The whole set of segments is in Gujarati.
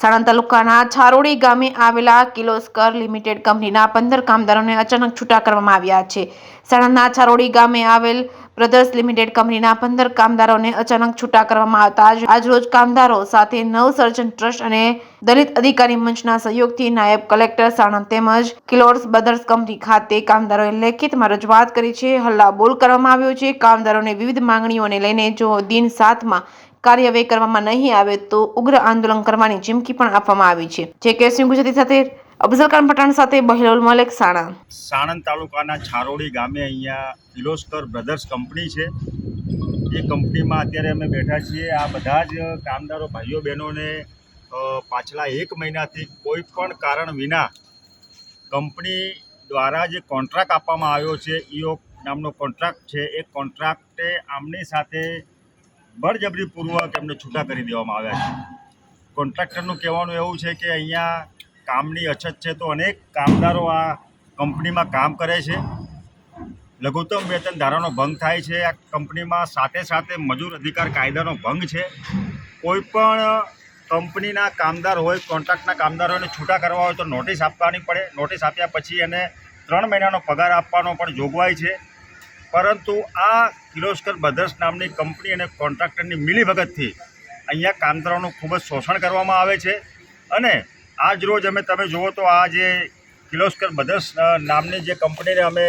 સાણંદ તાલુકાના છારોડી ગામે આવેલા કિર્લોસ્કર લિમિટેડ કંપનીના 15 કામદારોને અચાનક છૂટા કરવામાં આવ્યા છે. સાણંદના છારોડી ગામે આવેલ બ્રધર્સ લિમિટેડ કંપનીના 15 કામદારોને અચાનક છૂટા કરવામાં આવતા આજરોજ કામદારો સાથે નવસર્જન ટ્રસ્ટ અને દલિત અધિકારી મંચના સહયોગથી નાયબ કલેક્ટર સાણંદ તેમજ કિર્લોસ્કર બ્રધર્સ કંપની ખાતે કામદારોએ લેખિતમાં રજૂઆત કરી છે. હલ્લાબોલ કરવામાં આવ્યો છે. કામદારોને વિવિધ માંગણીઓને લઈને જો દિન 7માં કાર્યવાહી કરવામાં નહીં આવે તો ઉગ્ર આંદોલન કરવાની ચીમકી પણ આપવામાં આવી છે. જે કેસની ગુજરાતી સાથે અફઝલ ખાન પઠાણ સાથે બહિલોલ મલેક સાણંદ. સાણંદ તાલુકાના છારોડી ગામે અહીંયા કિર્લોસ્કર બ્રધર્સ કંપની છે. એ કંપનીમાં અત્યારે અમે બેઠા છીએ. આ બધા જ કામદારો ભાઈઓ બહેનોને પાછલા 1 મહિનાથી કોઈ પણ કારણ વિના કંપની દ્વારા જે કોન્ટ્રાક્ટ આપવામાં આવ્યો છે, ઈઓ નામનો કોન્ટ્રાક્ટ છે, એ કોન્ટ્રાક્ટે આમની સાથે બળજબરીપૂર્વક એમને છૂટા કરી દેવામાં આવ્યા છે. કોન્ટ્રાક્ટરનું કહેવાનું એવું છે કે અહીંયા કામની અછત છે, તો અનેક કામદારો આ કંપનીમાં કામ કરે છે. લઘુત્તમ વેતન ધારાનો ભંગ થાય છે આ કંપનીમાં. સાથે સાથે મજૂર અધિકાર કાયદાનો ભંગ છે. કોઈ પણ કંપનીના કામદાર હોય, કોન્ટ્રાક્ટના કામદાર હોય, છૂટા કરવા હોય તો નોટિસ આપવાની પડે. નોટિસ આપ્યા પછી એને 3 મહિનાનો પગાર આપવાનો પણ જોગવાઈ છે. પરંતુ આ કિર્લોસ્કર બ્રધર્સ નામની કંપની અને કોન્ટ્રાક્ટરની મિલીભગતથી અહીંયા કામદારોનું ખૂબ જ શોષણ કરવામાં આવે છે. અને આજ રોજ તમે જુઓ તો આ જે કિર્લોસ્કર બ્રધર્સ નામની જે કંપનીને અમે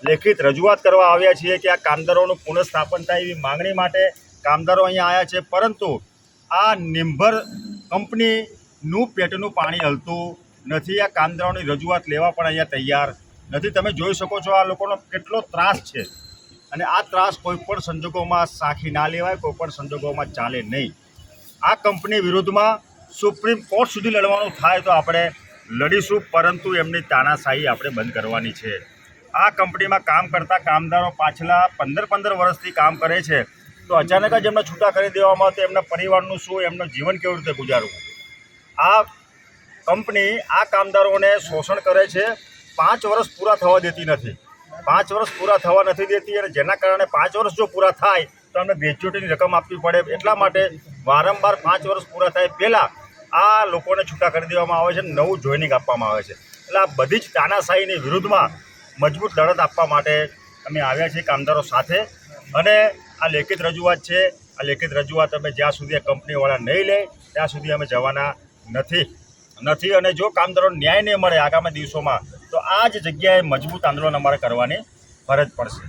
લેખિત રજૂઆત કરવા આવ્યા છીએ કે આ કામદારોનું પુનઃસ્થાપન થાય એવી માંગણી માટે કામદારો અહીંયા આવ્યા છે. પરંતુ આ નિંભર કંપનીનું પેટનું પાણી હલતું નથી. આ કામદારોની રજૂઆત લેવા પણ અહીંયા તૈયાર નથી. તમે જોઈ શકો છો આ લોકોનો કેટલો ત્રાસ છે. અને આ ત્રાસ કોઈપણ સંજોગોમાં સાખી ના લેવાય, કોઈપણ સંજોગોમાં ચાલે નહીં. આ કંપની વિરુદ્ધમાં સુપ્રીમ કોર્ટ સુધી લડવાનું થાય તો આપણે લડીશું, પરંતુ એમની તાનાશાહી આપણે બંધ કરવાની છે. આ કંપનીમાં કામ કરતા કામદારો પાછલા 15 વર્ષથી કામ કરે છે, તો અચાનક જ એમને છૂટા કરી દેવામાં આવે તો એમના પરિવારનું શું, એમનું જીવન કેવી રીતે ગુજારવું? આ કંપની આ કામદારોને શોષણ કરે છે. 5 વર્ષ પૂરા થવા દેતી નથી. 5 વર્ષ પૂરા થવા નથી દેતી, અને જેના કારણે 5 વર્ષ જો પૂરા થાય તો અમને ગ્રેચ્યુટીની રકમ આપવી પડે. એટલા માટે વારંવાર 5 વર્ષ પૂરા થાય પહેલાં આ લોકોને છૂટા કરી દેવામાં આવે છે, નવું જોઈનિંગ આપવામાં આવે છે. એટલે આ બધી જ તાનાશાહીની વિરુદ્ધમાં મજબૂત લડત આપવા માટે અમે આવ્યા છીએ કામદારો સાથે. અને આ લેખિત રજૂઆત છે. આ લેખિત રજૂઆત અમે જ્યાં સુધી આ કંપનીવાળા નહીં લે ત્યાં સુધી અમે જવાના નથી. અને જો કામદારોને ન્યાય નહીં મળે આગામી દિવસોમાં તો આ જ જગ્યાએ મજબૂત આંદોલન અમારે કરવાની ફરજ પડશે.